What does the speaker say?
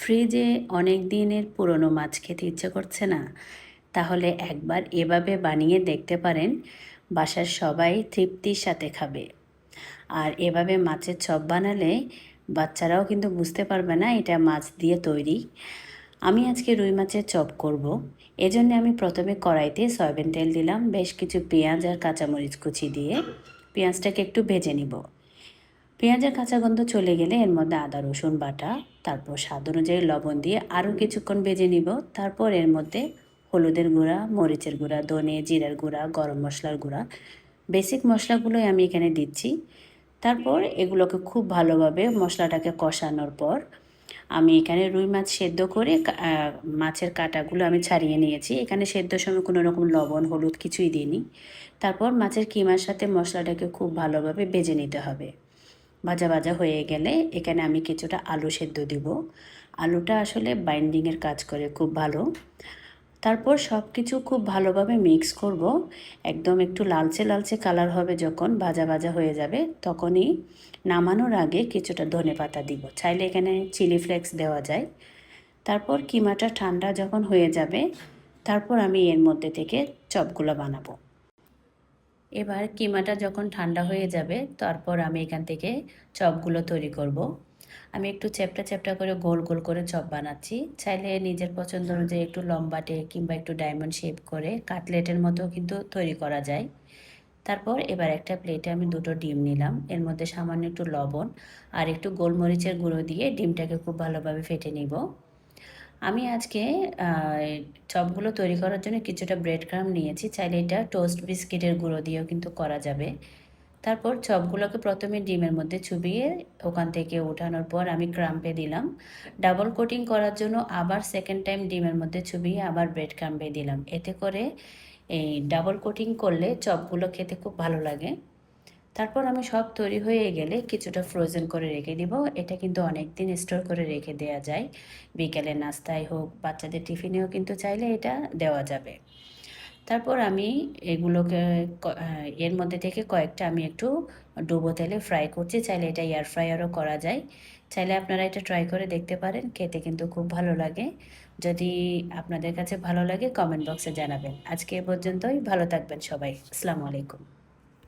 ফ্রিজে অনেক দিনের পুরনো মাছ খেতে ইচ্ছে করছে না? তাহলে একবার এভাবে বানিয়ে দেখতে পারেন। বাসার সবাই তৃপ্তির সাথে খাবে। আর এভাবে মাছের চপ বানালে বাচ্চারাও কিন্তু বুঝতে পারবে না এটা মাছ দিয়ে তৈরি। আমি আজকে রুই মাছের চপ করব। এজন্য আমি প্রথমে কড়াইতে সয়াবিন তেল দিলাম, বেশ কিছু পেঁয়াজ আর কাঁচামরিচ কুচি দিয়ে পেঁয়াজটাকে একটু ভেজে নিব। পেঁয়াজের কাঁচা গন্ধ চলে গেলে এর মধ্যে আদা রসুন বাটা, তারপর স্বাদ অনুযায়ী লবণ দিয়ে আরও কিছুক্ষণ ভেজে নিব। তারপর এর মধ্যে হলুদের গুঁড়া, মরিচের গুঁড়া, ধনে জিরার গুঁড়া, গরম মশলার গুঁড়া, বেসিক মশলাগুলোই আমি এখানে দিচ্ছি। তারপর এগুলোকে খুব ভালোভাবে মশলাটাকে কষানোর পর আমি এখানে রুই মাছ সেদ্ধ করে মাছের কাঁটাগুলো আমি ছাড়িয়ে নিয়েছি। এখানে সেদ্ধর সময় কোনো রকম লবণ হলুদ কিছুই দিইনি। তারপর মাছের কিমার সাথে মশলাটাকে খুব ভালোভাবে ভেজে নিতে হবে। ভাজা ভাজা হয়ে গেলে এখানে আমি কিছুটা আলু সেদ্ধ দিব। আলুটা আসলে বাইন্ডিংয়ের কাজ করে খুব ভালো। তারপর সব কিছু খুব ভালোভাবে মিক্স করব। একদম একটু লালচে লালচে কালার হবে, যখন ভাজা ভাজা হয়ে যাবে তখনই নামানোর আগে কিছুটা ধনেপাতা দিব। চাইলে এখানে চিলি ফ্লেক্স দেওয়া যায়। তারপর কিমাটা ঠান্ডা যখন হয়ে যাবে, তারপর আমি এর মধ্যে থেকে চপগুলো বানাবো। এবার কিমাটা যখন ঠান্ডা হয়ে যাবে, তারপর আমি এখান থেকে চপগুলো তৈরি করব। আমি একটু চ্যাপ্টা চ্যাপ্টা করে গোল গোল করে চপ বানাচ্ছি। চাইলে নিজের পছন্দ অনুযায়ী একটু লম্বাটে কিংবা একটু ডায়মন্ড শেপ করে কাটলেটের মতো কিন্তু তৈরি করা যায়। তারপর এবার একটা প্লেটে আমি দুটো ডিম নিলাম, এর মধ্যে সামান্য একটু লবণ আর একটু গোলমরিচের গুঁড়ো দিয়ে ডিমটাকে খুব ভালোভাবে ফেটে নিব। আমি আজকে চপগুলো তৈরি করার জন্য কিছুটা ব্রেড ক্রাম নিয়েছি। চাইলে এটা টোস্ট বিস্কিটের গুঁড়ো দিয়েও কিন্তু করা যাবে। তারপর চপগুলোকে প্রথমে ডিমের মধ্যে চুবিয়ে ওখান থেকে ওঠানোর পর আমি ক্রাম্পে দিলাম। ডাবল কোটিং করার জন্য আবার সেকেন্ড টাইম ডিমের মধ্যে চুবিয়ে আবার ব্রেড ক্রাম্পে দিলাম। এতে করে এই ডাবল কোটিং করলে চপগুলো খেতে খুব ভালো লাগে। তারপর আমি সব তৈরি হয়ে গেলে কিছুটা ফ্রোজেন করে রেখে দিব। এটা কিন্তু অনেক দিন স্টোর করে রেখে দেওয়া যায়। বিকেলে নাস্তায় হোক, বাচ্চাদের টিফিনেও কিন্তু চাইলে এটা দেওয়া যাবে। তারপর আমি এগুলোকে এর মধ্যে থেকে কয়েকটা আমি একটু ডুবো তেলে ফ্রাই করছি। চাইলে এটা এয়ার ফ্রায়ারও করা যায়। চাইলে আপনারা এটা ট্রাই করে দেখতে পারেন, খেতে কিন্তু খুব ভালো লাগে। যদি আপনাদের কাছে ভালো লাগে কমেন্ট বক্সে জানাবেন। আজকে এ পর্যন্তই, ভালো থাকবেন সবাই। আসসালামু আলাইকুম।